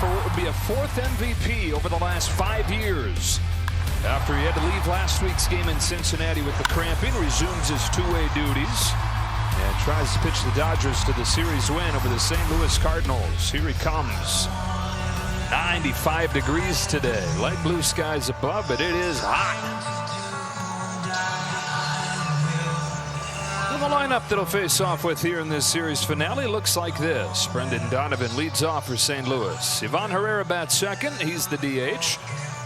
for what would be a fourth MVP over the last 5 years. After he had to leave last week's game in Cincinnati with the cramping, resumes his two-way duties and tries to pitch the Dodgers to the series win over the St. Louis Cardinals. Here he comes. 95 degrees today. Light blue skies above, but it is hot. The lineup that'll face off with here in this series finale looks like this. Brendan Donovan leads off for St. Louis. Ivan Herrera bats second. He's the DH.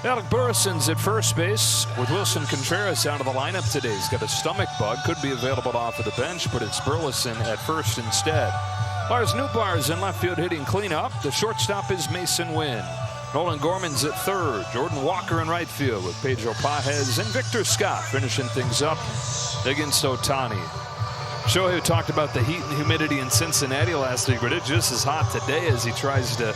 Alec Burrison's at first base with Wilson Contreras out of the lineup today. He's got a stomach bug. Could be available off of the bench, but it's Burleson at first instead. Lars Nootbaar's in left field hitting cleanup. The shortstop is Mason Wynn. Nolan Gorman's at third. Jordan Walker in right field with Pedro Pajes and Victor Scott finishing things up against Ohtani. Shohei talked about the heat and humidity in Cincinnati last week, but it's just as hot today as he tries to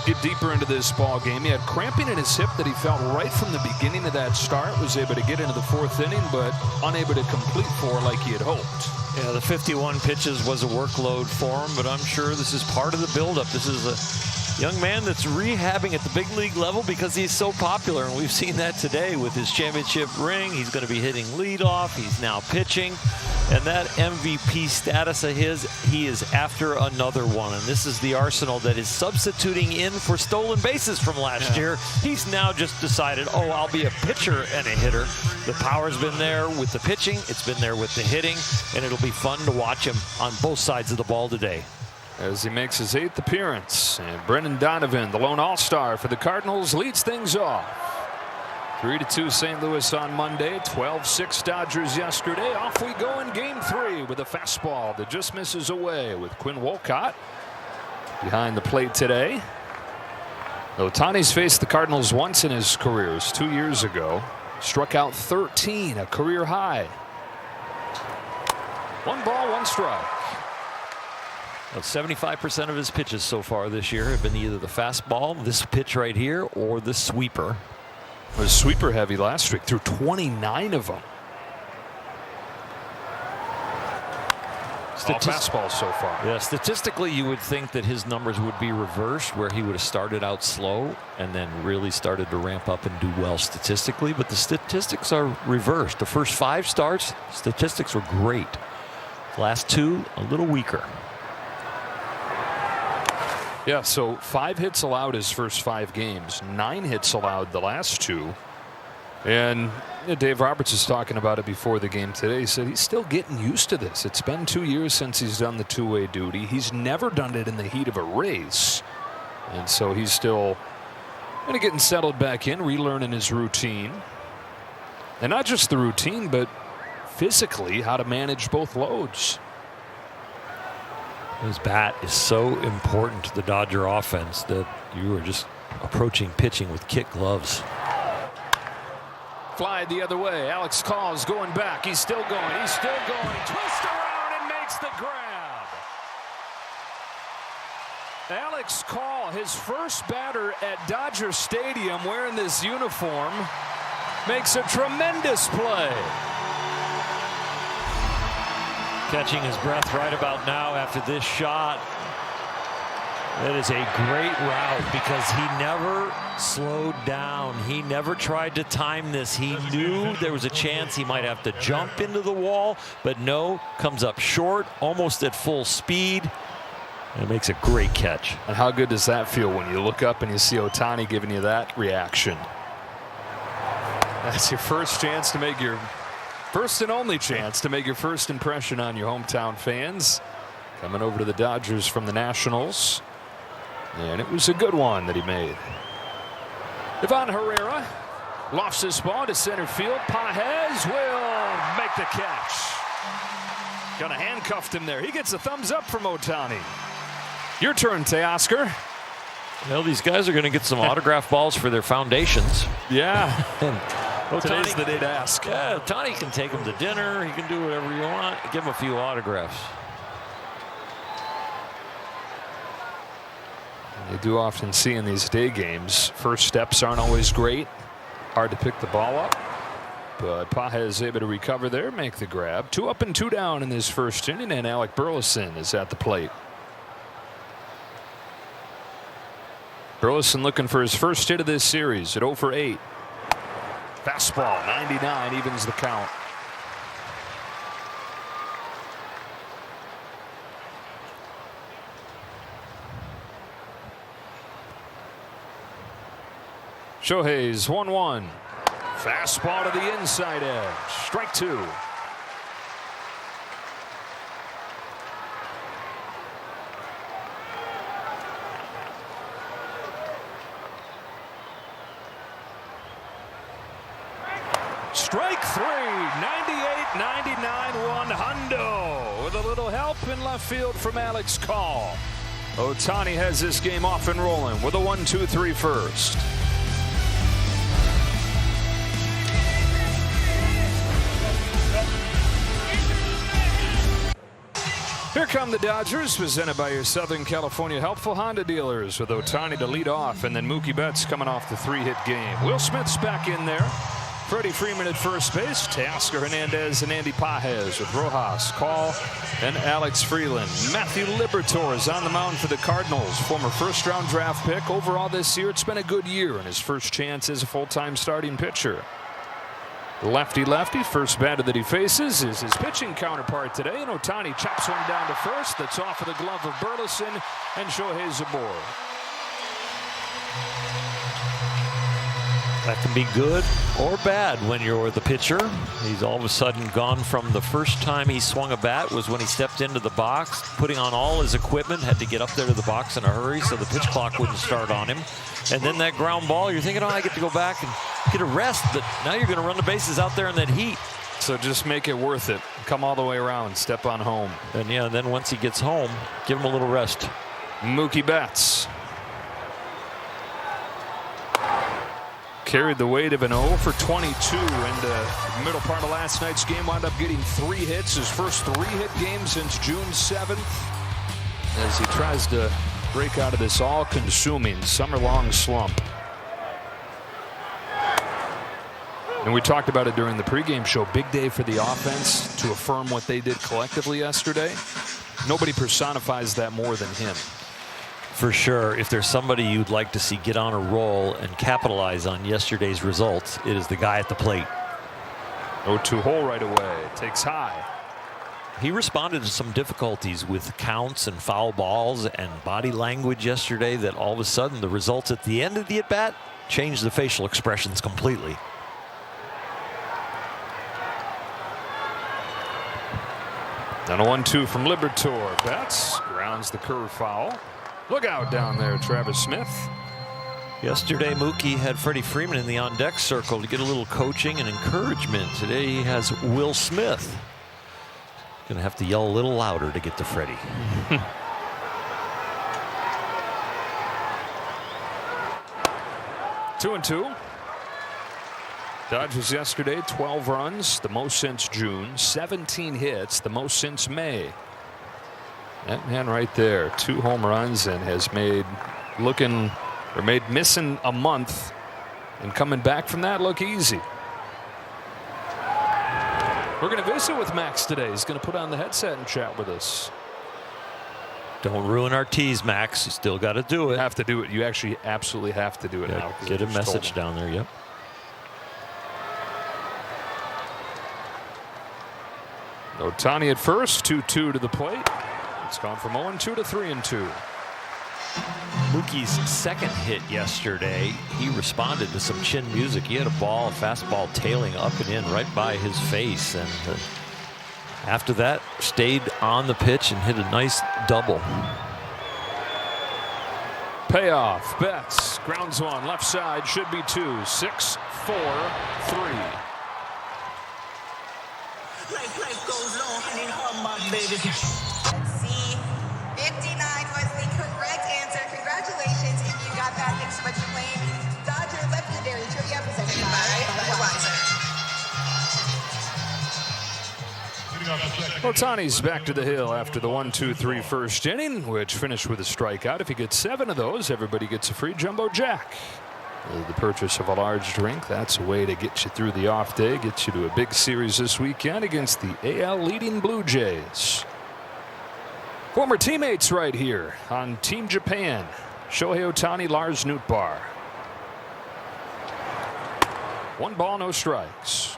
get deeper into this ball game. He had cramping in his hip that he felt right from the beginning of that start. Was able to get into the fourth inning, but unable to complete four like he had hoped. Yeah, the 51 pitches was a workload for him, but I'm sure this is part of the buildup. This is a young man that's rehabbing at the big league level because he's so popular, and we've seen that today with his championship ring. He's going to be hitting leadoff. He's now pitching. And that MVP status of his, he is after another one. And this is the arsenal that is substituting in for stolen bases from last year. He's now just decided, oh, I'll be a pitcher and a hitter. The power's been there with the pitching. It's been there with the hitting. And it'll be fun to watch him on both sides of the ball today. As he makes his 8th appearance. And Brendan Donovan, the lone all-star for the Cardinals, leads things off. 3-2 St. Louis on Monday, 12-6 Dodgers yesterday. Off we go in game 3 with a fastball that just misses away with Quinn Wolcott behind the plate today. Ohtani's faced the Cardinals once in his career, 2 years ago. Struck out 13, a career high. 1 ball, 1 strike. Well, 75% of his pitches so far this year have been either the fastball, this pitch right here, or the sweeper. Was sweeper heavy last week, threw 29 of them. All fastballs so far. Yeah, statistically, you would think that his numbers would be reversed, where he would have started out slow and then really started to ramp up and do well statistically. But the statistics are reversed. The first 5 starts, statistics were great. Last 2, a little weaker. Yeah, so 5 hits allowed his first 5 games, 9 hits allowed the last 2. And Dave Roberts was talking about it before the game today. He said he's still getting used to this. It's been 2 years since he's done the two-way duty. He's never done it in the heat of a race. And so he's still kind of getting settled back in, relearning his routine. And not just the routine, but physically how to manage both loads. His bat is so important to the Dodger offense that you are just approaching pitching with kid gloves. Fly the other way. Alex Call's going back. He's still going. He's still going. Twist around and makes the grab. Alex Call, his first batter at Dodger Stadium wearing this uniform, makes a tremendous play. Catching his breath right about now after this shot. That is a great route because he never slowed down. He never tried to time this. He knew there was a chance he might have to jump into the wall, but no, comes up short, almost at full speed, and makes a great catch. And how good does that feel when you look up and you see Ohtani giving you that reaction? That's your first chance to make your first and only chance to make your first impression on your hometown fans. Coming over to the Dodgers from the Nationals. And it was a good one that he made. Ivan Herrera lofts his ball to center field. Pajes will make the catch. Kind of handcuffed him there. He gets a thumbs up from Ohtani. Your turn, Teoscar. Well, these guys are going to get some autograph balls for their foundations. Yeah. Today's the day to ask. Yeah, Ohtani can take him to dinner. He can do whatever you want. Give him a few autographs. You do often see in these day games, first steps aren't always great. Hard to pick the ball up. But Pajes is able to recover there, make the grab. 2 up and 2 down in this first inning, and Alec Burleson is at the plate. Burleson looking for his first hit of this series at 0 for 8. Fastball 99 evens the count. Shohei's 1-1. Fastball to the inside edge. Strike 2. Strike 3. 98-99 1-hundo with a little help in left field from Alex Call. Ohtani has this game off and rolling with a 1-2-3 first. Here come the Dodgers, presented by your Southern California helpful Honda dealers, with Ohtani to lead off, and then Mookie Betts coming off the 3-hit game. Will Smith's back in there. Freddie Freeman at first base. Teoscar Hernandez and Andy Pages with Rojas, Call, and Alex Freeland. Matthew Liberatore is on the mound for the Cardinals. Former first-round draft pick. Overall this year, it's been a good year, and his first chance as a full-time starting pitcher. Lefty-lefty, first batter that he faces is his pitching counterpart today, and Ohtani chops one down to first. That's off of the glove of Burleson, and Shohei's aboard. That can be good or bad when you're the pitcher. He's all of a sudden gone from the first time he swung a bat was when he stepped into the box, putting on all his equipment, had to get up there to the box in a hurry so the pitch clock wouldn't start on him. And then that ground ball, you're thinking, oh, I get to go back and get a rest, but now you're going to run the bases out there in that heat. So just make it worth it. Come all the way around, step on home. And yeah, then once he gets home, give him a little rest. Mookie Betts carried the weight of an 0 for 22 in the middle part of last night's game. Wound up getting 3 hits, his first 3-hit game since June 7th, as he tries to break out of this all-consuming summer-long slump. And we talked about it during the pregame show. Big day for the offense to affirm what they did collectively yesterday. Nobody personifies that more than him. For sure, if there's somebody you'd like to see get on a roll and capitalize on yesterday's results, it is the guy at the plate. 0-2 hole right away. Takes high. He responded to some difficulties with counts and foul balls and body language yesterday that all of a sudden the results at the end of the at-bat changed the facial expressions completely. And a 1-2 from Liberatore. Betts grounds the curve foul. Look out down there, Travis Smith. Yesterday, Mookie had Freddie Freeman in the on-deck circle to get a little coaching and encouragement. Today, he has Will Smith. Gonna have to yell a little louder to get to Freddie. 2-2. Dodgers yesterday, 12 runs, the most since June. 17 hits, the most since May. That man right there, 2 home runs, and has made missing a month and coming back from that look easy. We're going to visit with Max today. He's going to put on the headset and chat with us. Don't ruin our tease, Max. You still got to do it. You have to do it. You actually absolutely have to do it now. Get a message down there. Yep. Ohtani at first, 2-2 to the plate. It's gone from 0-2 to 3-2. Mookie's second hit yesterday, he responded to some chin music. He had a fastball tailing up and in right by his face, and after that stayed on the pitch and hit a nice double. Payoff. Betts grounds one left side, should be 2. 6, 4, 3. Life goes on in her, my baby. See, 59 was the correct answer. Congratulations if you got that. Thanks so much for playing Dodger Legendary Trivia presented by Ohtani's back to the hill after the 1-2-3 first inning, which finished with a strikeout. If he gets 7 of those, everybody gets a free Jumbo Jack. The purchase of a large drink, that's a way to get you through the off day, get you to a big series this weekend against the AL leading Blue Jays. Former teammates right here on Team Japan. Shohei Ohtani, Lars Nootbaar. 1 ball, no strikes.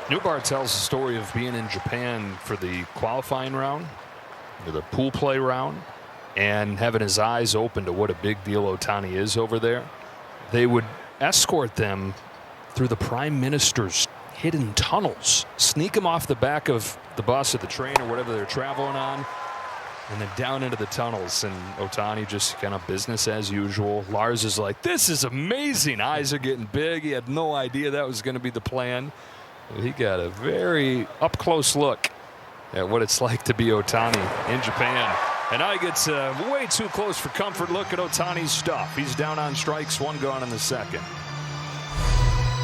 Nootbaar tells the story of being in Japan for the qualifying round, or the pool play round, and having his eyes open to what a big deal Ohtani is over there. They would escort them through the Prime Minister's hidden tunnels, sneak them off the back of the bus or the train or whatever they're traveling on, and then down into the tunnels. And Ohtani just kind of business as usual. Lars is like, this is amazing. Eyes are getting big. He had no idea that was going to be the plan. He got a very up-close look at what it's like to be Ohtani in Japan. And now he gets way too close for comfort. Look at Ohtani's stuff. He's down on strikes, 1 gone in the second.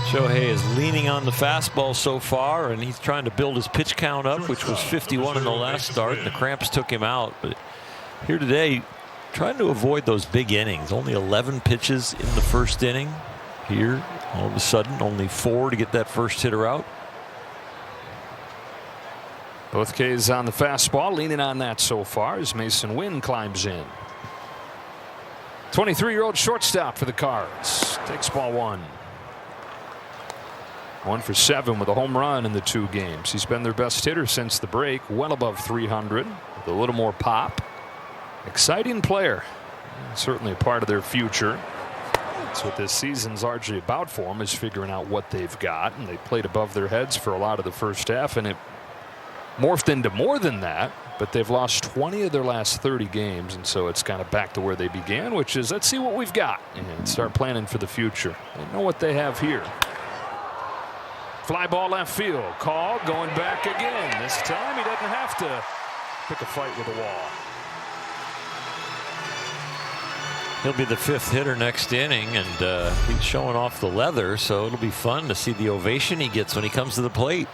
Shohei is leaning on the fastball so far, and he's trying to build his pitch count up, which was 51 in the last start, and the cramps took him out. But here today, trying to avoid those big innings. Only 11 pitches in the first inning. Here, all of a sudden, only 4 to get that first hitter out. Both K's on the fastball, leaning on that so far as Mason Wynn climbs in. 23-year-old shortstop for the Cards takes ball 1. 1 for 7 with a home run in the 2 games. He's been their best hitter since the break, well above 300 with a little more pop. Exciting player, certainly a part of their future. That's what this season's largely about for them, is figuring out what they've got, and they played above their heads for a lot of the first half, and it morphed into more than that. But they've lost 20 of their last 30 games, and so it's kind of back to where they began, which is let's see what we've got and start planning for the future. They know what they have here. Fly ball left field. Call going back again. This time he doesn't have to pick a fight with the wall. He'll be the 5th hitter next inning, and he's showing off the leather, so it'll be fun to see the ovation he gets when he comes to the plate.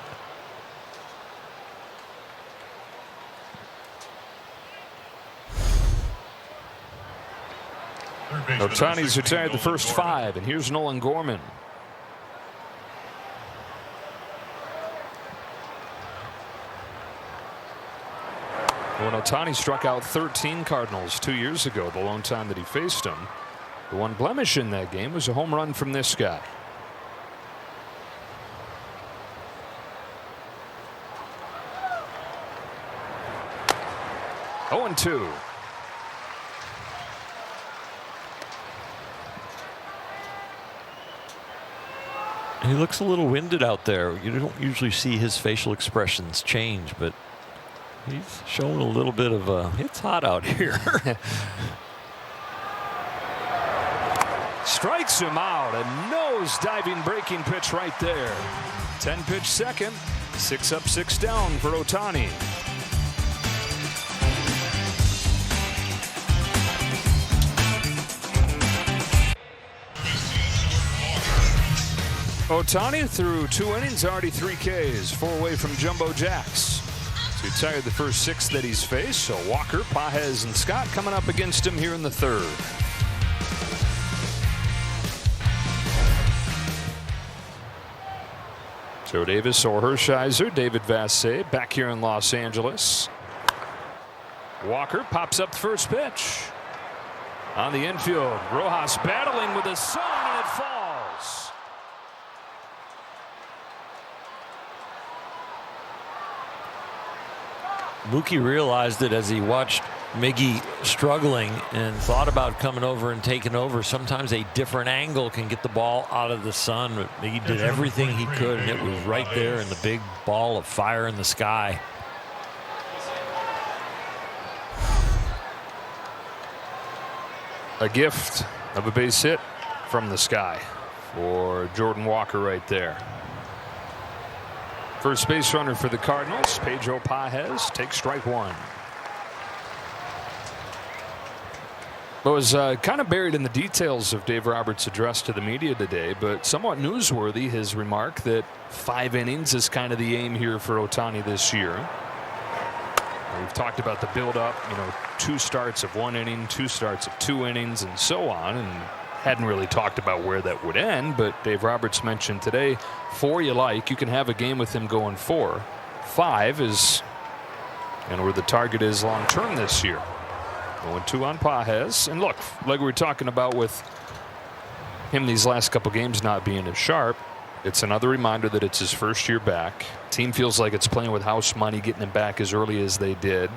Ohtani's retired the first 5, and here's Nolan Gorman. When Ohtani struck out 13 Cardinals 2 years ago, the lone time that he faced them, the one blemish in that game was a home run from this guy. Oh, 0-2. He looks a little winded out there. You don't usually see his facial expressions change, but he's showing a little bit of a, it's hot out here. Strikes him out. A nose diving breaking pitch right there. 10 pitch second. 6 up, 6 down for Ohtani. Ohtani through 2 innings, already 3 Ks, 4 away from Jumbo Jacks. He retired the first 6 that he's faced. So Walker, Pages, and Scott coming up against him here in the 3rd. Joe Davis or Hershiser, David Vassay back here in Los Angeles. Walker pops up the first pitch. On the infield, Rojas battling with the sun, and it falls. Mookie realized it as he watched Miggy struggling and thought about coming over and taking over. Sometimes a different angle can get the ball out of the sun, but Miggy did everything he could, and it was right there in the big ball of fire in the sky. A gift of a base hit from the sky for Jordan Walker right there. First base runner for the Cardinals, Pedro Pages, takes strike 1. It was kind of buried in the details of Dave Roberts' address to the media today, but somewhat newsworthy, his remark that 5 innings is kind of the aim here for Ohtani this year. We've talked about the build-up, 2 starts of 1 inning, 2 starts of 2 innings, and so on. And hadn't really talked about where that would end, but Dave Roberts mentioned today 4 you like. You can have a game with him going 4. 5 is and where the target is long term this year. Going 2 on Pages. And look, like we were talking about with him these last couple games not being as sharp, it's another reminder that it's his first year back. Team feels like it's playing with house money, getting him back as early as they did.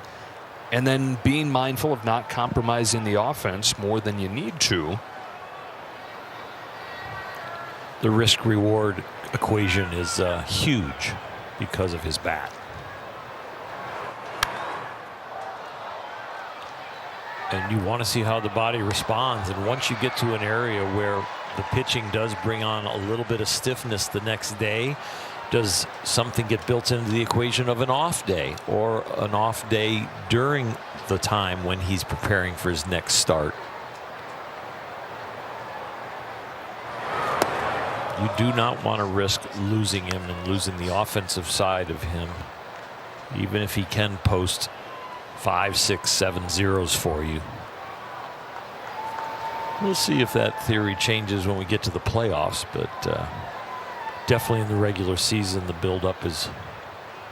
And then being mindful of not compromising the offense more than you need to. The risk-reward equation is huge because of his bat. And you want to see how the body responds. And once you get to an area where the pitching does bring on a little bit of stiffness the next day, does something get built into the equation of an off day or an off day during the time when he's preparing for his next start? You do not want to risk losing him and losing the offensive side of him, even if he can post 5, 6, 7 zeros for you. We'll see if that theory changes when we get to the playoffs, but definitely in the regular season, the buildup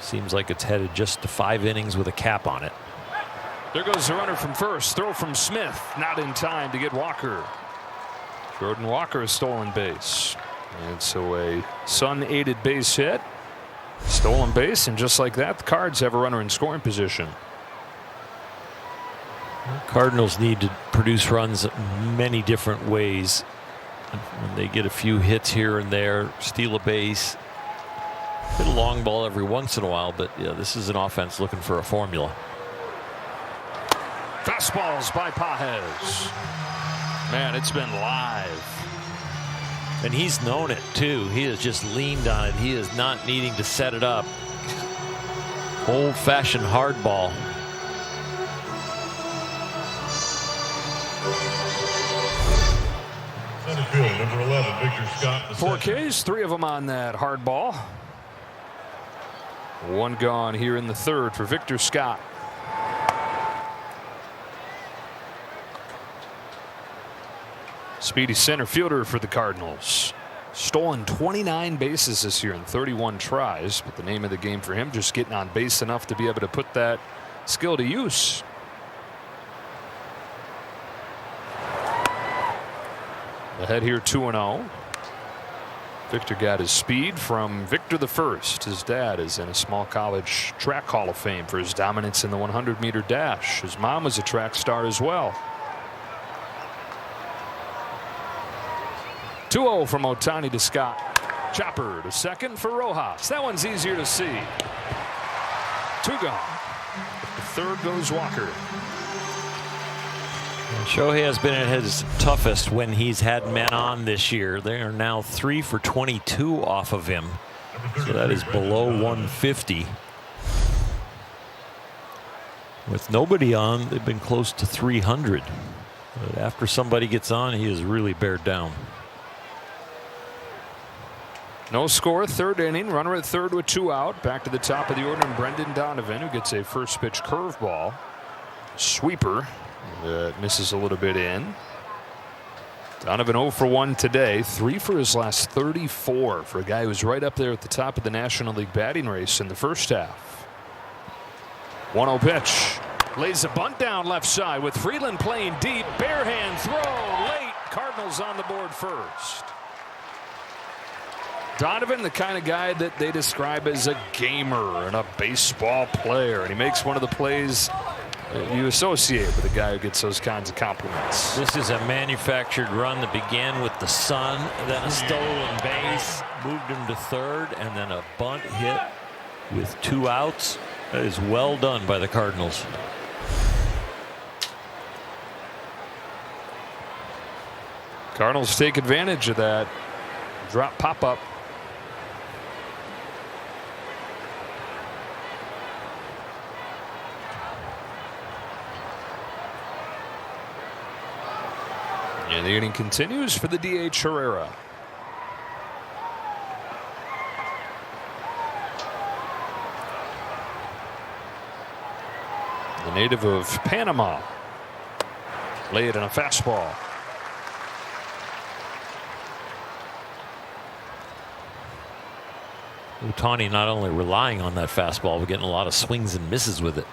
seems like it's headed just to 5 innings with a cap on it. There goes the runner from first. Throw from Smith, not in time to get Walker. Jordan Walker, a stolen base. And so a Sun-aided base hit, stolen base, and just like that, the Cards have a runner in scoring position. Cardinals need to produce runs many different ways. When they get a few hits here and there, steal a base, hit a long ball every once in a while, but yeah, this is an offense looking for a formula. Fastballs by Pages. Man, it's been live. And he's known it too. He has just leaned on it. He is not needing to set it up. Old-fashioned hardball. Center field, number 11, Victor Scott. 4 Ks, 3 of them on that hard ball. 1 gone here in the 3rd for Victor Scott. Speedy center fielder for the Cardinals. Stolen 29 bases this year in 31 tries, but the name of the game for him just getting on base enough to be able to put that skill to use. Ahead here 2-0. Victor got his speed from Victor the First. His dad is in a small college track Hall of Fame for his dominance in the 100-meter dash. His mom was a track star as well. 2-0 from Ohtani to Scott. Chopper to second for Rojas. That one's easier to see. 2 gone. The 3rd goes Walker. Shohei has been at his toughest when he's had men on this year. They are now 3 for 22 off of him. So that is below 150. With nobody on, they've been close to 300. But after somebody gets on, he is really bared down. No score, 3rd inning. Runner at 3rd with 2 out. Back to the top of the order, and Brendan Donovan, who gets a first pitch curveball. Sweeper that misses a little bit in. Donovan 0 for 1 today. 3 for his last 34 for a guy who's right up there at the top of the National League batting race in the first half. 1-0 pitch. Lays a bunt down left side with Freeland playing deep. Bare hand throw late. Cardinals on the board first. Donovan, the kind of guy that they describe as a gamer and a baseball player, and he makes one of the plays you associate with a guy who gets those kinds of compliments. This is a manufactured run that began with the sun, then a stolen base, moved him to 3rd, and then a bunt hit with 2 outs. That is well done by the Cardinals. Cardinals take advantage of that drop pop-up. And the inning continues for the DH Herrera. The native of Panama. Lay it in a fastball. Ohtani not only relying on that fastball, but getting a lot of swings and misses with it.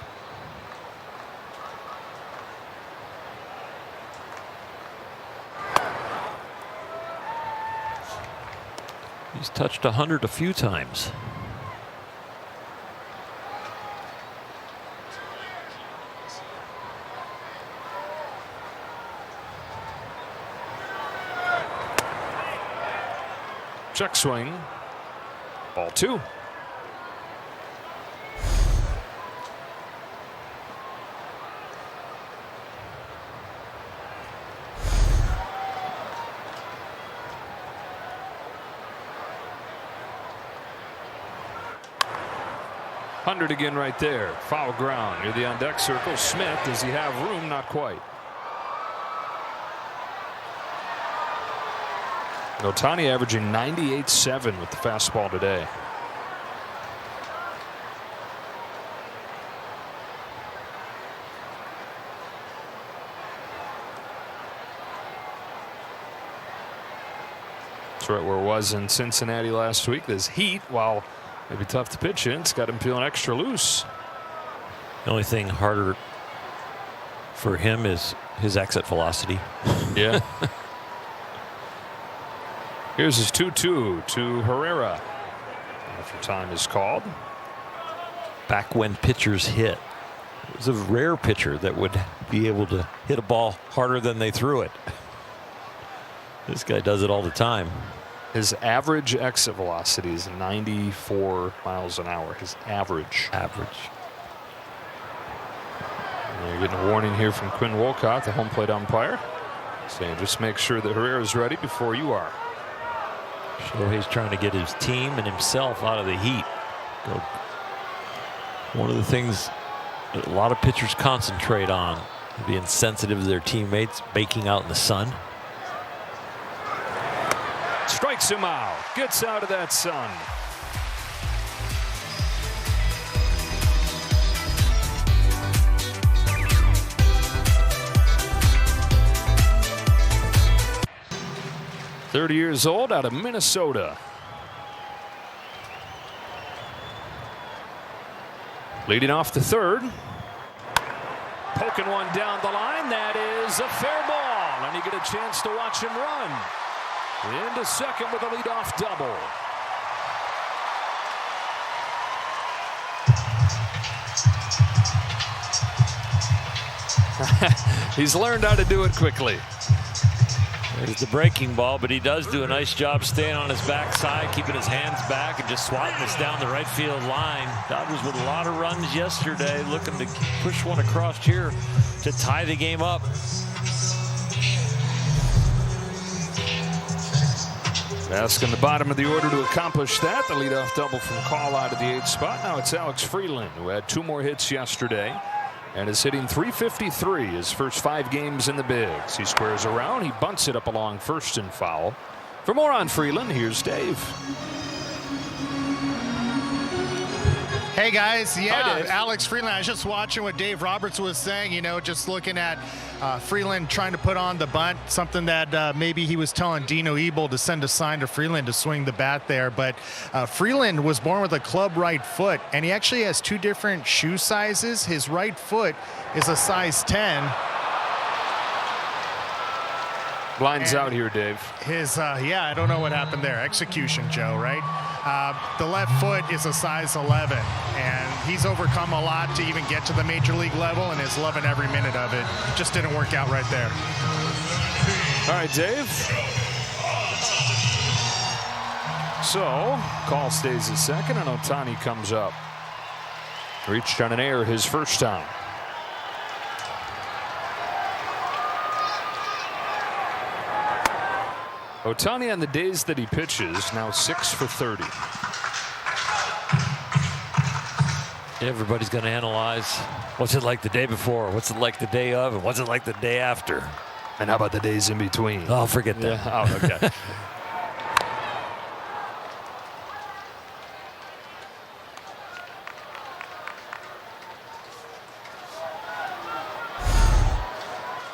He's touched 100 a few times. Check swing. Ball 2. Hundred again right there. Foul ground near the on deck circle. Smith, does he have room? Not quite. Ohtani averaging 98.7 with the fastball today. That's right where it was in Cincinnati last week. This heat, while maybe tough to pitch in, it's got him feeling extra loose. The only thing harder for him is his exit velocity. Yeah. Here's his 2-2 to Herrera after time is called. Back when pitchers hit, it was a rare pitcher that would be able to hit a ball harder than they threw it. This guy does it all the time. His average exit velocity is 94 miles an hour. His average. And you're getting a warning here from Quinn Wolcott, the home plate umpire, saying just make sure that Herrera's ready before you are. Shohei's trying to get his team and himself out of the heat. One of the things that a lot of pitchers concentrate on, being sensitive to their teammates, baking out in the sun. Strikes him out. Gets out of that sun. .30 years old, out of Minnesota. Leading off the third. Poking one down the line. That is a fair ball. And you get a chance to watch him run. Into second with a leadoff double. He's learned how to do it quickly. There's the breaking ball, but he does do a nice job staying on his backside, keeping his hands back, and just swatting this down the right field line. Dodgers with a lot of runs yesterday, looking to push one across here to tie the game up. Bask in the bottom of the order to accomplish that. The leadoff double from Call out of the 8th spot. Now it's Alex Freeland, who had 2 more hits yesterday and is hitting .353 his first 5 games in the bigs. He squares around. He bunts it up along first and foul. For more on Freeland, here's Dave. Hey guys, yeah, Hi, Dave. Alex Freeland. I was just watching what Dave Roberts was saying, you know, just looking at Freeland trying to put on the bunt, something that maybe he was telling Dino Ebel to send a sign to Freeland to swing the bat there. But Freeland was born with a club right foot, and he actually has 2 different shoe sizes. His right foot is a size 10. Blinds out here, Dave. His, yeah, I don't know what happened there. Execution, Joe, right? The left foot is a size 11, and he's overcome a lot to even get to the major league level and is loving every minute of it. Just didn't work out right there. All right, Dave. So, Call stays at second, and Ohtani comes up. Reached on an error his first time. Ohtani on the days that he pitches, now 6 for 30. Everybody's going to analyze what's it like the day before, what's it like the day of, and what's it like the day after. And how about the days in between? Oh, forget that. Yeah. Oh, okay.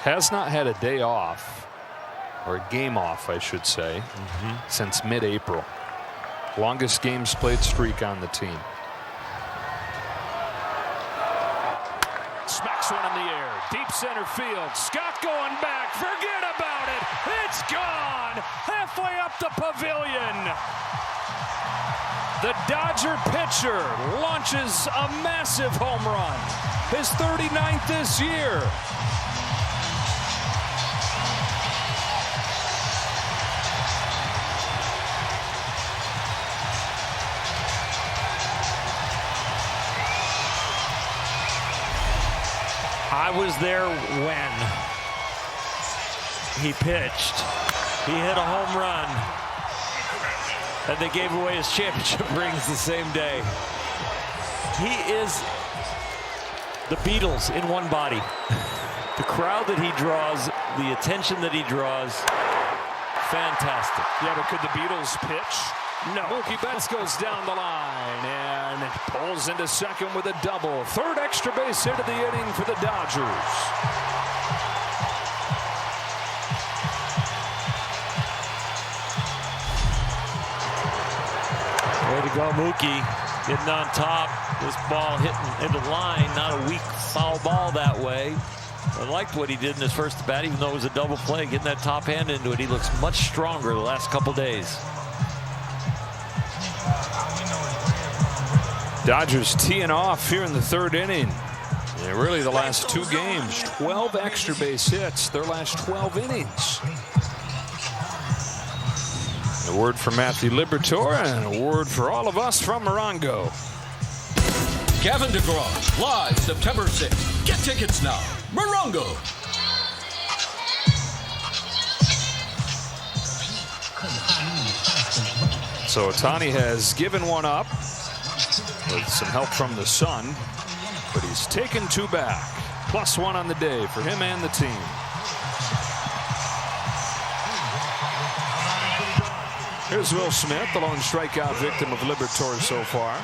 Has not had a day off, or a game off, I should say, since mid-April. Longest games played streak on the team. Smacks one in the air. Deep center field. Scott going back. Forget about it. It's gone. Halfway up the pavilion. The Dodger pitcher launches a massive home run. His 39th this year. I was there when he pitched. He hit a home run. And they gave away his championship rings the same day. He is the Beatles in one body. The crowd that he draws, the attention that he draws, fantastic. Yeah, but could the Beatles pitch? No. Mookie Betts goes down the line and pulls into second with a double. Third extra base hit of the inning for the Dodgers. Way to go, Mookie. Getting on top. This ball hitting into line. Not a weak foul ball that way. I liked what he did in his first at bat, even though it was a double play. Getting that top hand into it. He looks much stronger the last couple days. Dodgers teeing off here in the third inning. Yeah, really the last two games. 12 extra base hits, their last 12 innings. A word from Matthew Liberatore and a word for all of us from Morongo. Gavin DeGraw, live September 6th. Get tickets now. Morongo. So Ohtani has given one up with some help from the sun, but he's taken two back. +1 on the day for him and the team. Here's Will Smith, the lone strikeout victim of Liberatore so far.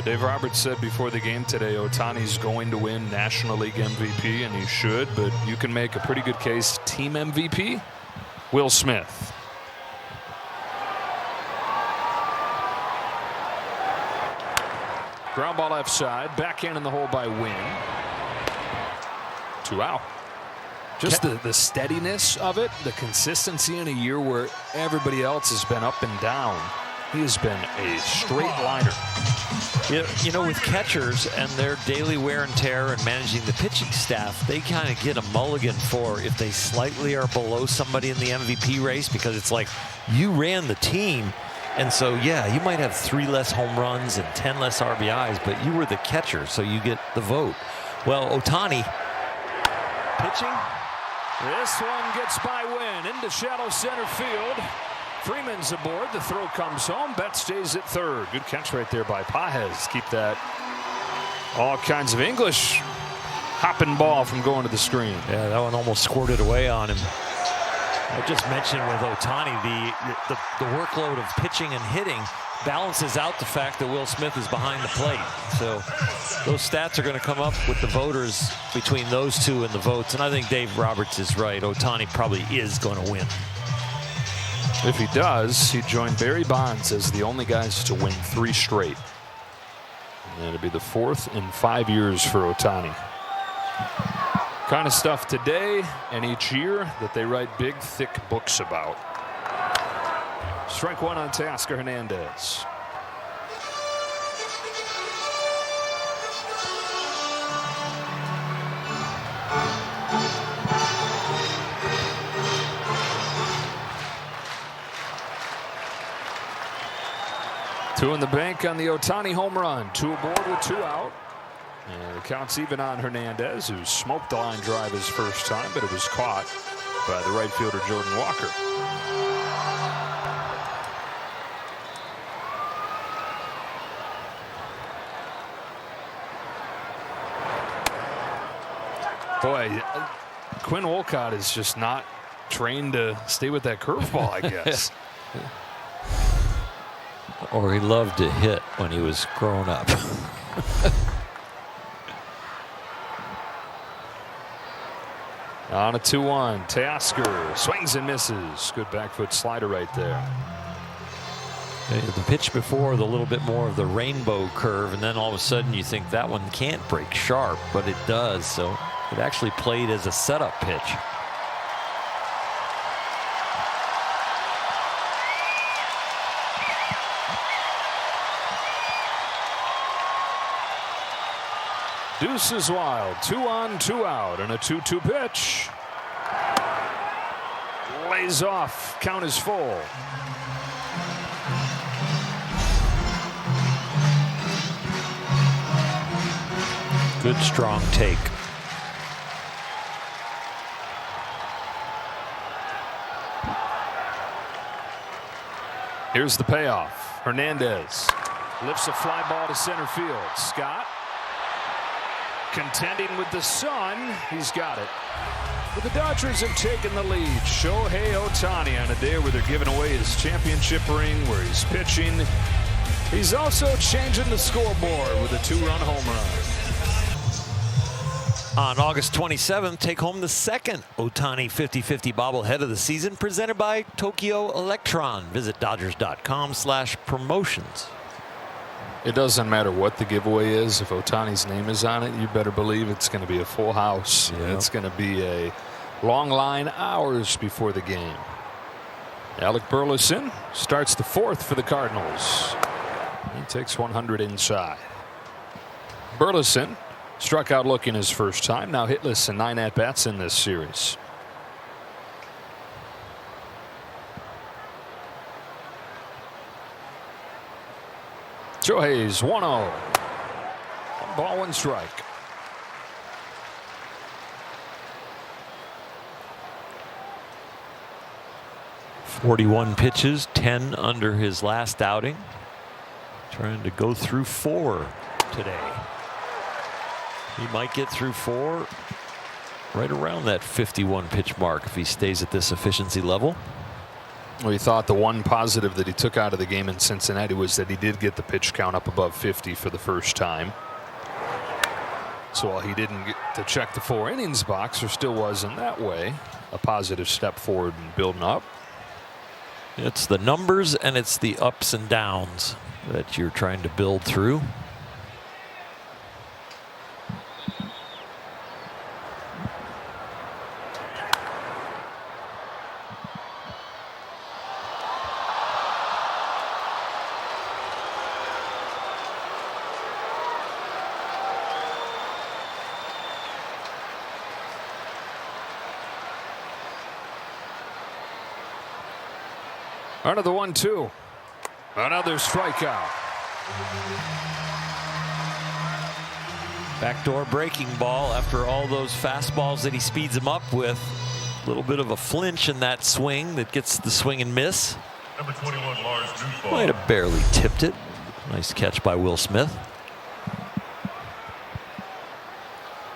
Dave Roberts said before the game today, Ohtani's going to win National League MVP, and he should, but you can make a pretty good case. Team MVP, Will Smith. Ground ball left side, backhand in the hole by Wynn. 2 out. Just the steadiness of it, the consistency in a year where everybody else has been up and down. He has been a straight liner. You know, with catchers and their daily wear and tear and managing the pitching staff, they kind of get a mulligan for if they slightly are below somebody in the MVP race, because it's like you ran the team. And so, yeah, you might have 3 less home runs and 10 less RBIs, but you were the catcher, so you get the vote. Well, Ohtani pitching. This one gets by Wynn into shallow center field. Freeman's aboard. The throw comes home. Betts stays at third. Good catch right there by Pages. Keep that all kinds of English hopping ball from going to the screen. Yeah, that one almost squirted away on him. I just mentioned with Ohtani, the workload of pitching and hitting balances out the fact that Will Smith is behind the plate. So those stats are going to come up with the voters between those two and the votes. And I think Dave Roberts is right. Ohtani probably is going to win. If he does, he'd join Barry Bonds as the only guys to win 3 straight. And it'll be the 4th in 5 years for Ohtani. Kind of stuff today and each year that they write big, thick books about. Strike 1 on Teoscar Hernandez. Two in the bank on the Ohtani home run. 2 aboard with 2 out. And the count's even on Hernandez, who smoked the line drive his first time, but it was caught by the right fielder Jordan Walker. Boy, Quinn Wolcott is just not trained to stay with that curveball, I guess. Or he loved to hit when he was growing up. On a 2-1, Teoscar swings and misses. Good back foot slider right there. The pitch before, the little bit more of the rainbow curve, and then all of a sudden you think that one can't break sharp, but it does. So it actually played as a setup pitch. Deuce is wild. 2 on, 2 out, and a 2-2 pitch. Lays off. Count is full. Good strong take. Here's the payoff. Hernandez lifts a fly ball to center field. Scott contending with the sun. He's got it. But the Dodgers have taken the lead. Shohei Ohtani on a day where they're giving away his championship ring, where he's pitching. He's also changing the scoreboard with a 2-run home run. On August 27th, take home the second Ohtani 50-50 bobblehead of the season, presented by Tokyo Electron. Visit Dodgers.com/promotions. It doesn't matter what the giveaway is. If Ohtani's name is on it, you better believe it's going to be a full house. Yep. It's going to be a long line hours before the game. Alec Burleson starts the 4th for the Cardinals. He takes 100 inside. Burleson struck out looking his first time, now hitless in 9 at-bats in this series. Shohei's 1-0. 1 ball, 1 strike. .41 pitches, 10 under his last outing. Trying to go through 4 today. He might get through 4 right around that 51 pitch mark if he stays at this efficiency level. We thought the one positive that he took out of the game in Cincinnati was that he did get the pitch count up above 50 for the first time. So while he didn't get to check the 4 innings box, there still was in that way a positive step forward in building up. It's the numbers and it's the ups and downs that you're trying to build through. Another 1-2. Another strikeout. Backdoor breaking ball after all those fastballs that he speeds him up with. A little bit of a flinch in that swing that gets the swing and miss. Number 21, Lars Newfall. Might have barely tipped it. Nice catch by Will Smith.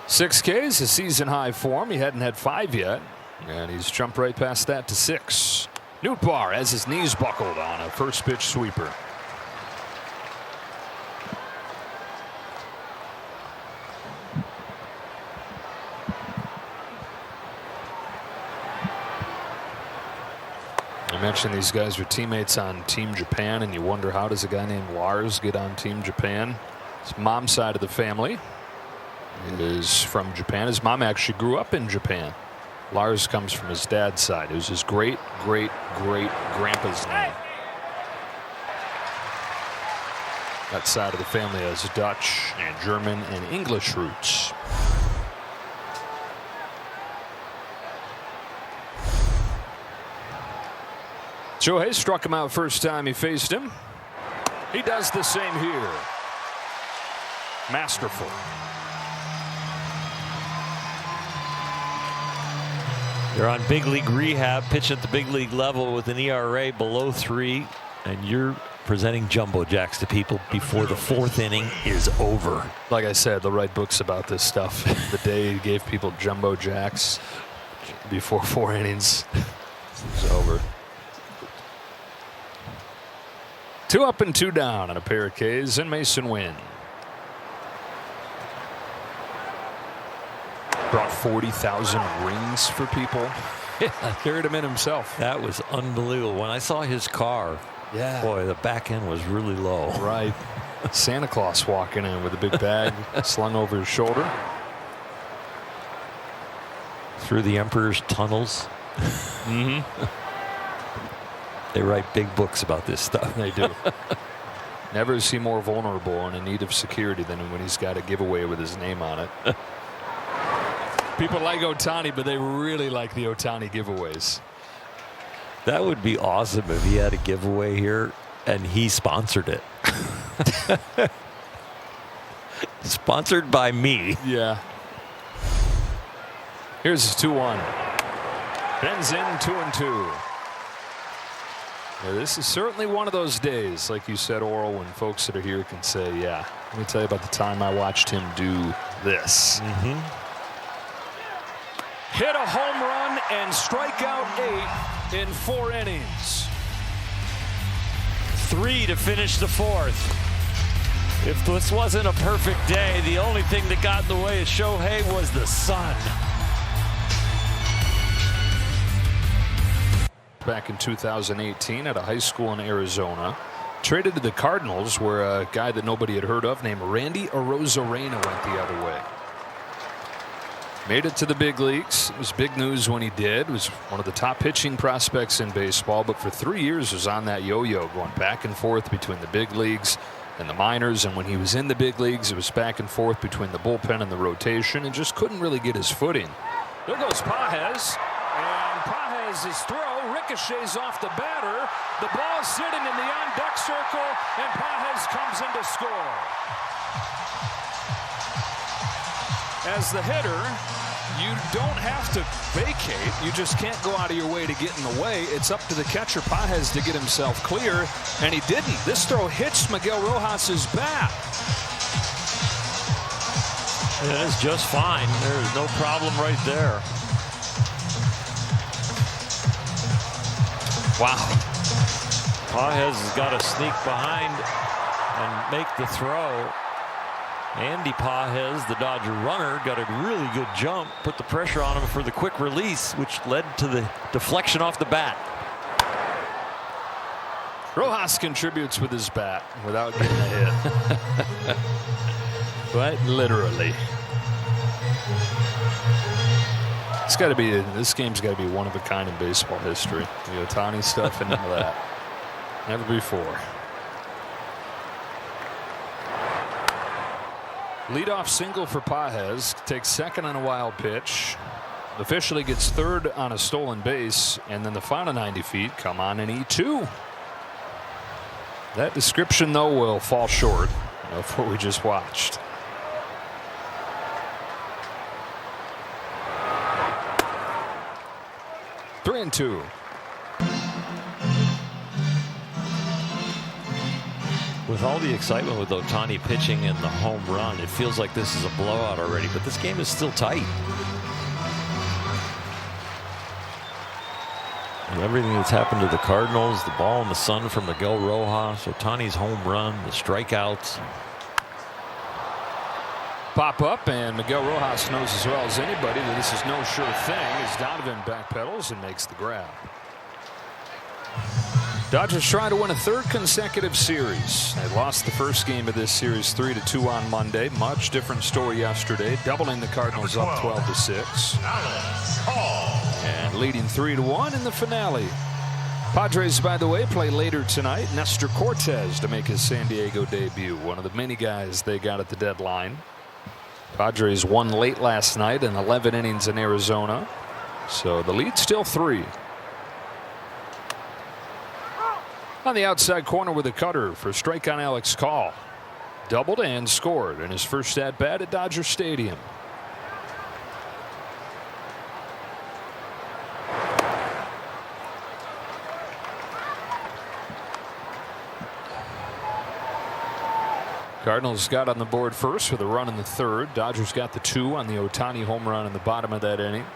6 Ks, a season high form. He hadn't had 5 yet, and he's jumped right past that to 6. Nootbaar has his knees buckled on a first pitch sweeper. I mentioned these guys are teammates on Team Japan, and you wonder, how does a guy named Lars get on Team Japan? His mom's side of the family is from Japan. His mom actually grew up in Japan. Lars comes from his dad's side. It was his great-great-great-grandpa's name. That side of the family has Dutch and German and English roots. Shohei struck him out first time he faced him. He does the same here. Masterful. You're on big league rehab, pitch at the big league level with an ERA below 3, and you're presenting jumbo jacks to people before the 4th inning is over. Like I said, they'll write books about this stuff. The day he gave people jumbo jacks. before 4 innings is over. 2 up and 2 down on a pair of Ks, and Mason win. Brought 40,000 rings for people. Yeah, carried him in himself. That was unbelievable. When I saw his car, yeah, boy, the back end was really low. Right. Santa Claus walking in with a big bag slung over his shoulder. Through the Emperor's tunnels. Mm-hmm. They write big books about this stuff. They do. Never is he more vulnerable and in need of security than when he's got a giveaway with his name on it. People like Ohtani, but they really like the Ohtani giveaways. That would be awesome if he had a giveaway here and he sponsored it. Sponsored by me. Yeah. Here's his 2-1. Ben's in 2-2. Yeah, this is certainly one of those days, like you said, Oral, when folks that are here can say, yeah, let me tell you about the time I watched him do this. Mm-hmm. Hit a home run and strike out 8 in 4 innings. 3 to finish the 4th. If this wasn't a perfect day, the only thing that got in the way of Shohei was the sun. Back in 2018 at a high school in Arizona. Traded to the Cardinals, where a guy that nobody had heard of named Randy Arozarena went the other way. Made it to the big leagues. It was big news when he did. Was one of the top pitching prospects in baseball, but for 3 years was on that yo-yo, going back and forth between the big leagues and the minors. And when he was in the big leagues, it was back and forth between the bullpen and the rotation, and just couldn't really get his footing. There goes Pages, and Pages' throw ricochets off the batter. The ball sitting in the on-deck circle, and Pages comes in to score. As the hitter, you don't have to vacate. You just can't go out of your way to get in the way. It's up to the catcher, Pages, to get himself clear, and he didn't. This throw hits Miguel Rojas's bat. It is just fine. There's no problem right there. Wow. Pages has got to sneak behind and make the throw. Andy Pages, the Dodger runner, got a really good jump, put the pressure on him for the quick release, which led to the deflection off the bat. Rojas contributes with his bat without getting a hit. But literally. It's got to be, this game's got to be one of a kind in baseball history. The Ohtani stuff and none of that. Never before. Leadoff single for Pages, takes second on a wild pitch, officially gets third on a stolen base, and then the final 90 feet come on an E2. That description, though, will fall short of what we just watched. Three and two. With all the excitement with Ohtani pitching and the home run, it feels like this is a blowout already, but this game is still tight. And everything that's happened to the Cardinals, the ball in the sun from Miguel Rojas, Ohtani's home run, the strikeouts. Pop up, and Miguel Rojas knows as well as anybody that this is no sure thing as Donovan backpedals and makes the grab. Dodgers try to win a third consecutive series. They lost the first game of this series 3-2 on Monday. Much different story yesterday, doubling the Cardinals up 12-6 and leading 3-1 in the finale. Padres, by the way, play later tonight. Nestor Cortes to make his San Diego debut, one of the many guys they got at the deadline. Padres won late last night in 11 innings in Arizona, so the lead's still 3. On the outside corner with a cutter for strike on Alex Call. Doubled and scored in his first at bat at Dodger Stadium. Cardinals got on the board first with a run in the third. Dodgers got the 2 on the Ohtani home run in the bottom of that inning.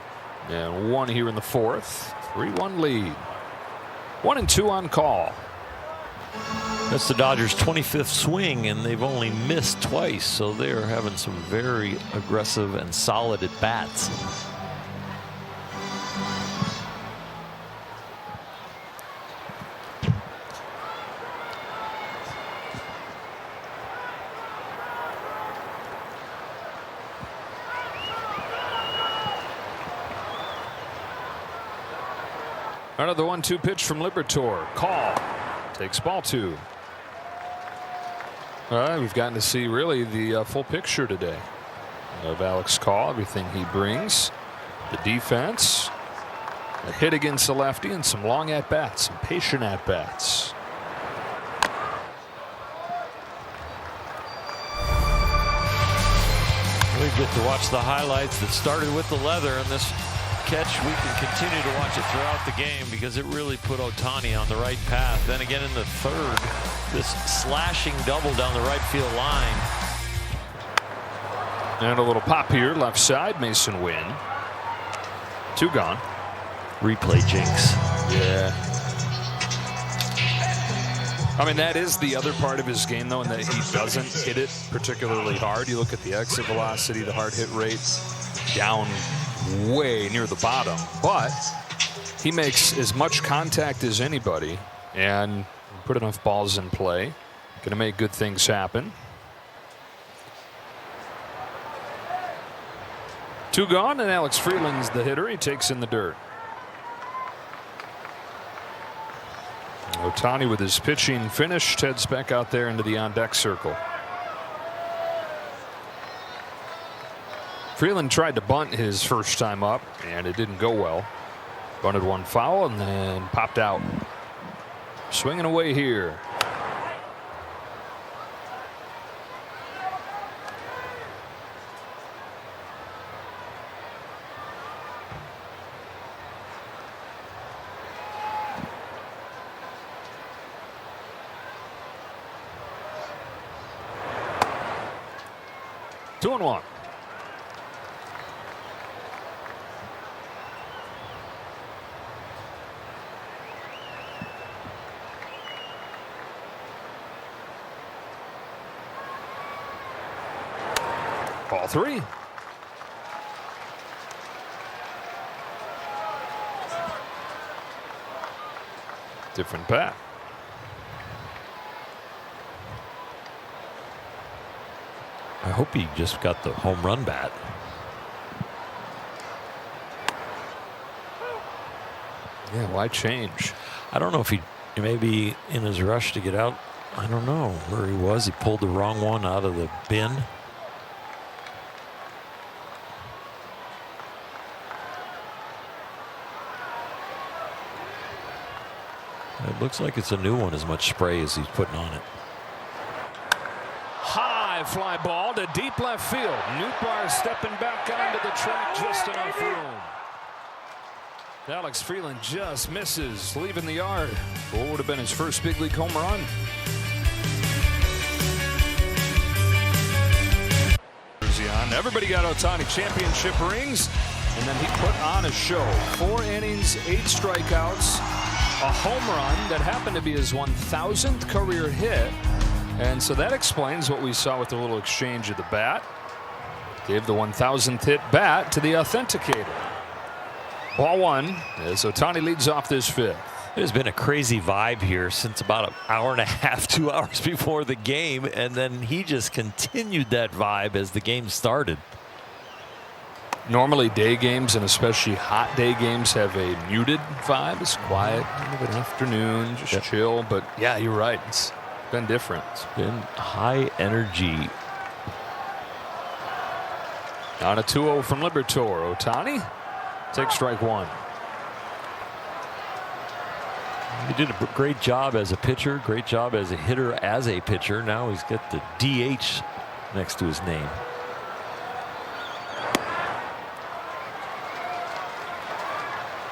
And 1 here in the 4th. 3-1 lead. 1-2 on call. That's the Dodgers' 25th swing, and they've only missed twice, so they're having some very aggressive and solid at bats. Another 1-2 pitch from Liberatore. Call. Takes ball 2. All right, we've gotten to see really the full picture today of Alex Call, everything he brings, the defense, a hit against the lefty, and some long at-bats, some patient at-bats. We get to watch the highlights that started with the leather, and this catch, we can continue to watch it throughout the game because it really put Ohtani on the right path. Then again in the 3rd, this slashing double down the right field line. And a little pop here, left side, Mason Wynn. 2 gone. Replay jinx. Yeah. I mean, that is the other part of his game, though, in that he doesn't hit it particularly hard. You look at the exit velocity, the hard hit rate, down way near the bottom, but he makes as much contact as anybody and put enough balls in play. Going to make good things happen. 2 gone, and Alex Freeland's the hitter. He takes in the dirt. Ohtani with his pitching finished heads back out there into the on-deck circle. Freeland tried to bunt his first time up, and it didn't go well. Bunted 1 foul and then popped out. Swinging away here. Two and 1. Ball 3. Different bat. I hope he just got the home run bat. Yeah, why change? I don't know if he maybe in his rush to get out. I don't know where he was. He pulled the wrong one out of the bin. It looks like it's a new one, as much spray as he's putting on it. High fly ball to deep left field. Nootbaar stepping back onto the track, just enough room. Alex Freeland just misses, leaving the yard. What would have been his first big league home run. Everybody got Ohtani championship rings, and then he put on a show. 4 innings, 8 strikeouts, a home run that happened to be his 1,000th career hit. And so that explains what we saw with the little exchange of the bat. Gave the 1,000th hit bat to the authenticator. Ball 1 as Ohtani leads off this 5th. There's been a crazy vibe here since about an hour and a half, 2 hours before the game, and then he just continued that vibe as the game started. Normally day games, and especially hot day games, have a muted vibe. It's quiet, kind of an afternoon, just chill. But yeah, you're right. It's been different. It's been high energy. On a 2-0 from Liberatore. Ohtani takes strike 1. He did a great job as a pitcher, great job as a hitter, as a pitcher. Now he's got the DH next to his name.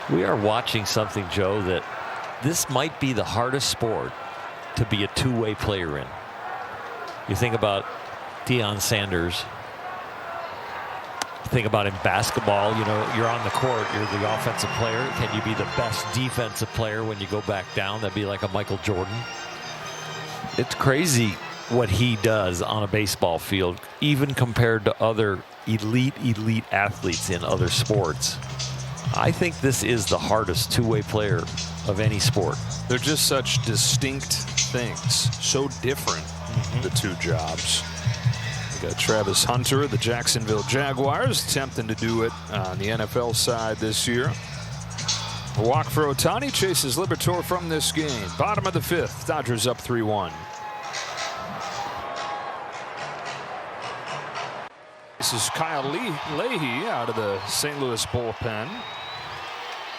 We are watching something, Joe, that this might be the hardest sport to be a two-way player in. You think about Deion Sanders. think about in basketball, you know, you're on the court, you're the offensive player. Can you be the best defensive player when you go back down? That'd be like a Michael Jordan. It's crazy what he does on a baseball field, even compared to other elite athletes in other sports. I think this is the hardest two-way player of any sport. They're just such distinct things, so different, the two jobs. We got Travis Hunter of the Jacksonville Jaguars attempting to do it on the NFL side this year. A walk for Ohtani chases Liberatore from this game. Bottom of the 5th, Dodgers up 3-1. This is Kyle Leahy out of the St. Louis bullpen.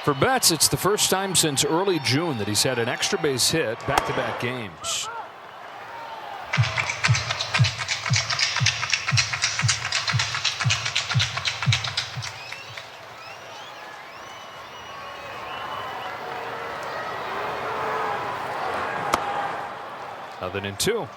For Betts, it's the first time since early June that he's had an extra base hit back-to-back games. Nothing in 2.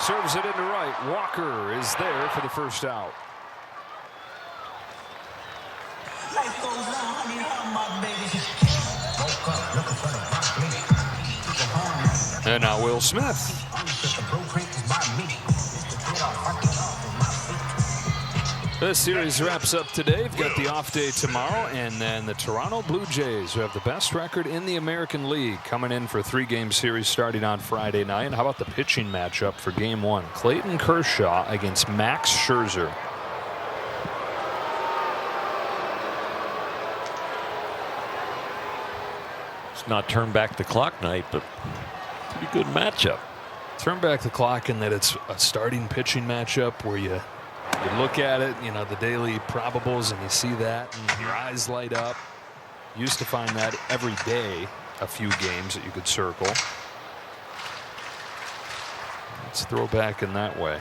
Serves it into right. Walker is there for the first out. Life goes on, honey, my baby. And now Will Smith. This series wraps up today. We've got the off day tomorrow, and then the Toronto Blue Jays, who have the best record in the American League, coming in for a 3-game series starting on Friday night. And how about the pitching matchup for Game 1? Clayton Kershaw against Max Scherzer. It's not turn back the clock night, but pretty good matchup. Turn back the clock in that it's a starting pitching matchup where you look at it, you know, the daily probables, and you see that and your eyes light up. Used to find that every day, a few games that you could circle. Let's throw back in that way.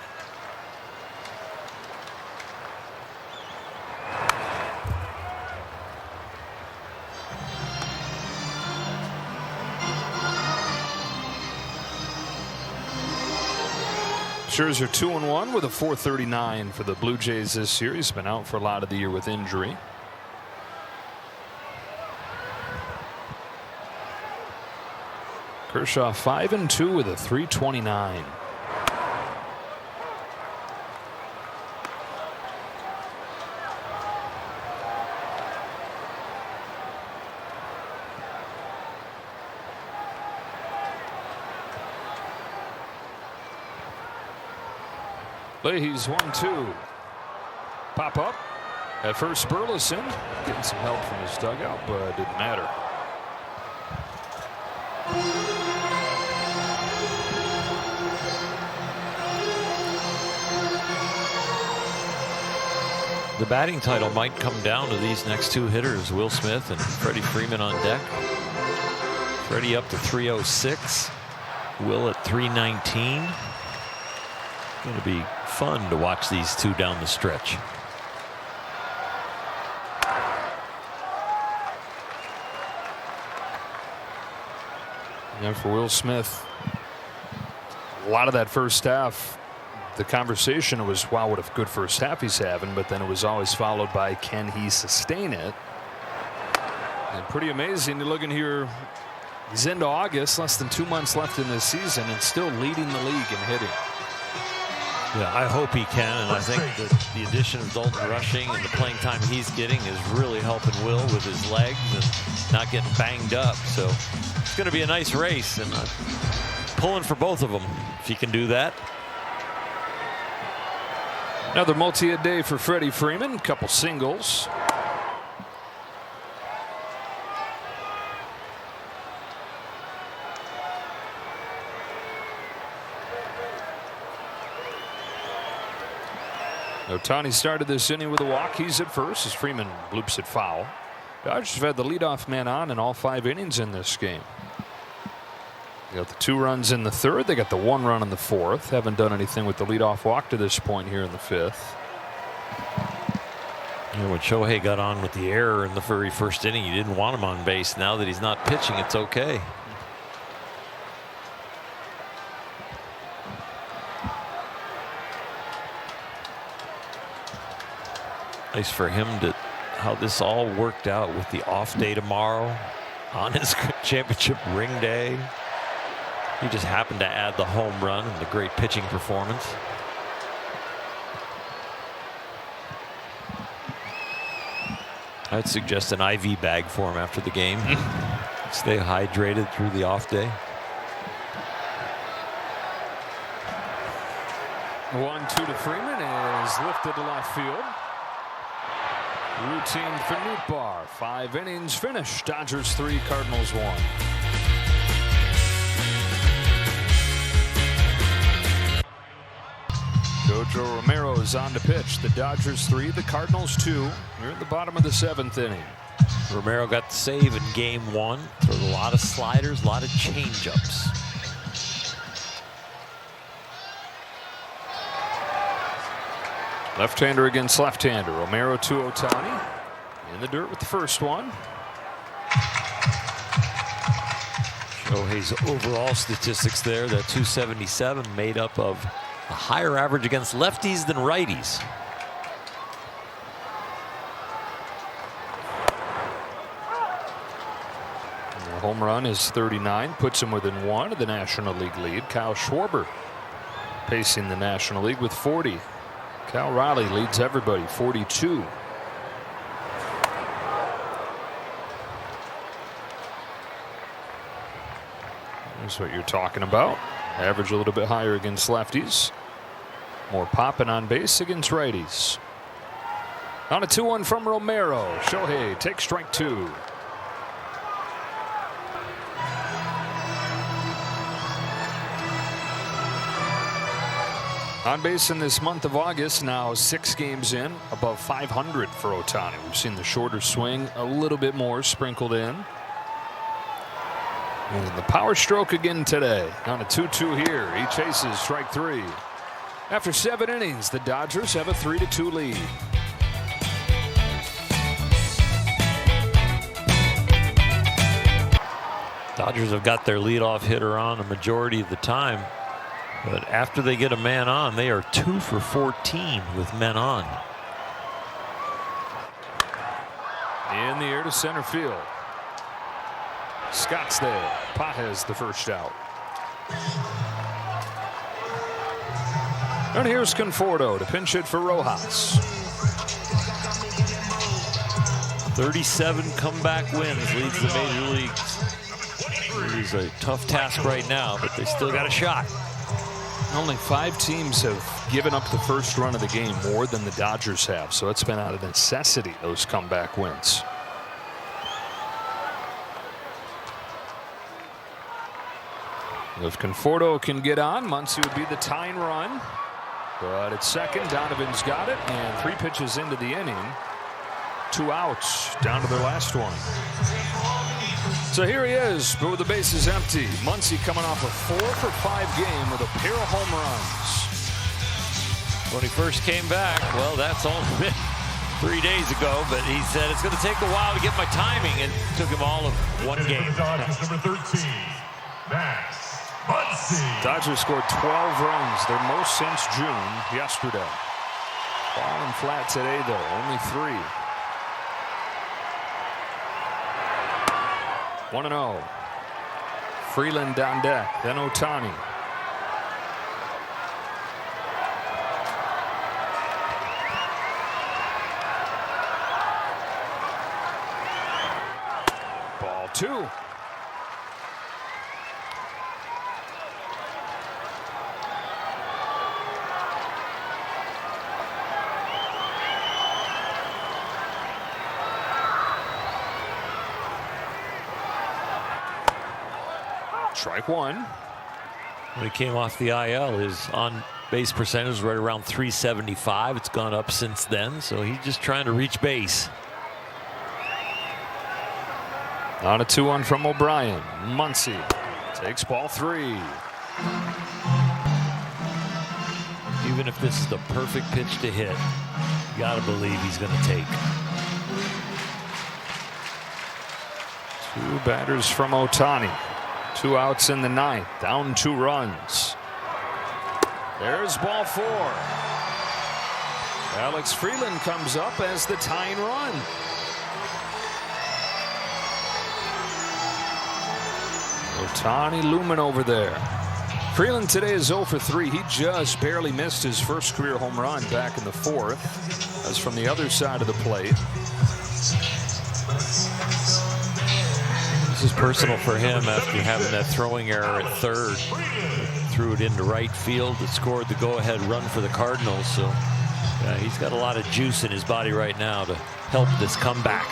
Scherzer 2-1 with a .439 for the Blue Jays this series. He's been out for a lot of the year with injury. Kershaw 5-2 with a .329. Leahy's 1-2. Pop up. At first, Burleson getting some help from his dugout, but it didn't matter. The batting title might come down to these next two hitters, Will Smith and Freddie Freeman on deck. Freddie up to 306. Will at 319. Going to be fun to watch these two down the stretch. And for Will Smith, a lot of that first half, the conversation was, wow, what a good first half he's having, but then it was always followed by, can he sustain it? And pretty amazing. You're looking here, he's into August, less than 2 months left in this season, and still leading the league in hitting. Yeah, I hope he can, and I think that the addition of Dalton Rushing and the playing time he's getting is really helping Will with his legs and not getting banged up. So it's going to be a nice race, and pulling for both of them if he can do that. Another multi-hit day for Freddie Freeman, a couple singles. Ohtani started this inning with a walk. He's at first as Freeman bloops it foul. Dodgers have had the leadoff man on in all 5 innings in this game. They got the 2 runs in the 3rd. They got the 1 run in the 4th. Haven't done anything with the leadoff walk to this point here in the 5th. You know, when Shohei got on with the error in the very first inning, you didn't want him on base. Now that he's not pitching, it's okay. Nice for him to how this all worked out with the off day tomorrow on his championship ring day. He just happened to add the home run and the great pitching performance. I'd suggest an IV bag for him after the game. Stay hydrated through the off day. 1-2 to Freeman is lifted to left field. Routine for Nootbaar. 5 innings finished. Dodgers 3, Cardinals 1. Jojo Romero is on to pitch. The Dodgers 3, the Cardinals 2. We're at the bottom of the 7th inning. Romero got the save in game 1. Throws a lot of sliders, a lot of changeups. Left-hander against left-hander. Romero to Ohtani. In the dirt with the first one. Shohei's overall statistics there, that 277 made up of a higher average against lefties than righties. And the home run is 39, puts him within 1 of the National League lead. Kyle Schwarber pacing the National League with 40. Cal Raleigh leads everybody, 42. That's what you're talking about. Average a little bit higher against lefties. More popping on base against righties. On a 2-1 from Romero. Shohei takes strike 2. On base in this month of August, now 6 games in, above 500 for Ohtani. We've seen the shorter swing a little bit more sprinkled in. And the power stroke again today. On a 2-2 here. He chases strike 3. After 7 innings, the Dodgers have a 3-2 lead. Dodgers have got their leadoff hitter on a majority of the time. But after they get a man on, they are 2 for 14 with men on. In the air to center field. Scott's there. Pages the first out. And here's Conforto to pinch it for Rojas. 37 comeback wins, leads the major leagues. It is a tough task right now, but they still got a shot. Only 5 teams have given up the first run of the game more than the Dodgers have, so it's been out of necessity, those comeback wins. If Conforto can get on, Muncy would be the tying run. But at second, Donovan's got it, and 3 pitches into the inning. 2 outs, down to their last one. So here he is, but with the bases empty. Muncy coming off a 4 for 5 game with a pair of home runs. When he first came back, well, that's only been 3 days ago, but he said it's going to take a while to get my timing, and it took him all of 1 game. Dodgers number 13, Max Muncy. Dodgers scored 12 runs, their most since June yesterday. Falling flat today, though, only 3. 1-0. Freeland on deck, then Ohtani. Ball 2. Strike 1. When he came off the IL, his on-base percentage was right around 375. It's gone up since then, so he's just trying to reach base. On a 2-1 from O'Brien. Muncy Takes ball 3. Even if this is the perfect pitch to hit, you got to believe he's going to take. 2 batters from Ohtani. 2 outs in the 9th. Down 2 runs. There's ball 4. Alex Freeland comes up as the tying run. Ohtani looming over there. Freeland today is 0 for 3. He just barely missed his first career home run back in the 4th. That's from the other side of the plate. This is personal for him after having that throwing error at third. Threw it into right field that scored the go-ahead run for the Cardinals. So yeah, he's got a lot of juice in his body right now to help this comeback.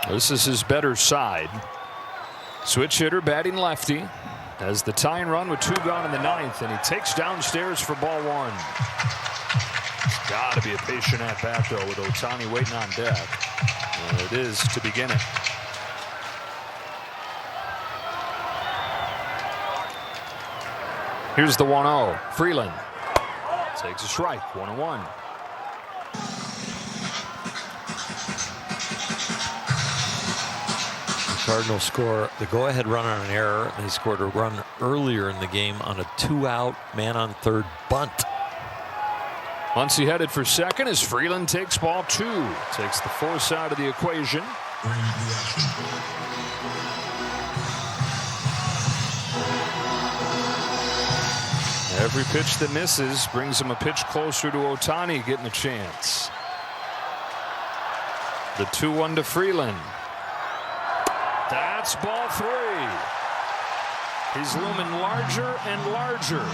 This is his better side. Switch hitter batting lefty. Has the tying run with 2 gone in the 9th, and he takes downstairs for ball 1. It's got to be a patient at bat though with Ohtani waiting on deck. And it is to begin it. Here's the 1-0. Freeland takes a strike. 1-1. Cardinals score the go-ahead run on an error. They scored a run earlier in the game on a 2-out man-on-third bunt. Muncy headed for second as Freeland takes ball 2. Takes the force out of the equation. Every pitch that misses brings him a pitch closer to Ohtani getting a chance. The 2-1 to Freeland. That's ball 3. He's looming larger and larger.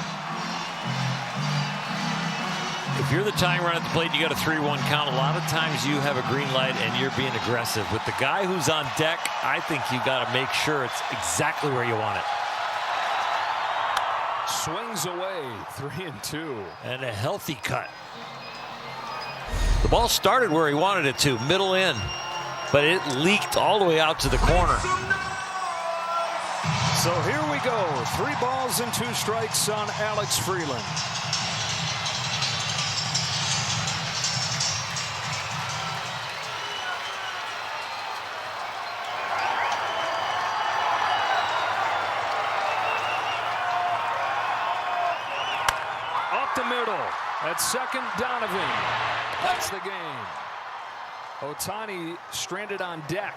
If you're the tying run at the plate, you got a 3-1 count. A lot of times you have a green light and you're being aggressive. With the guy who's on deck, I think you got to make sure it's exactly where you want it. Swings away. 3-2. And a healthy cut. The ball started where he wanted it to, middle in. But it leaked all the way out to the corner. So here we go. 3 balls and 2 strikes on Alex Freeland. Up the middle. At second, Donovan. That's the game. Ohtani stranded on deck.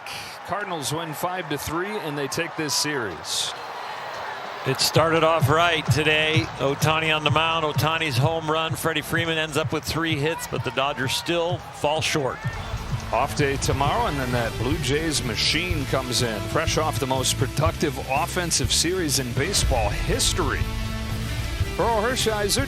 Cardinals win 5-3, and they take this series. It started off right today. Ohtani on the mound. Ohtani's home run. Freddie Freeman ends up with 3 hits, but the Dodgers still fall short. Off day tomorrow, and then that Blue Jays machine comes in, fresh off the most productive offensive series in baseball history. Earl Hershiser.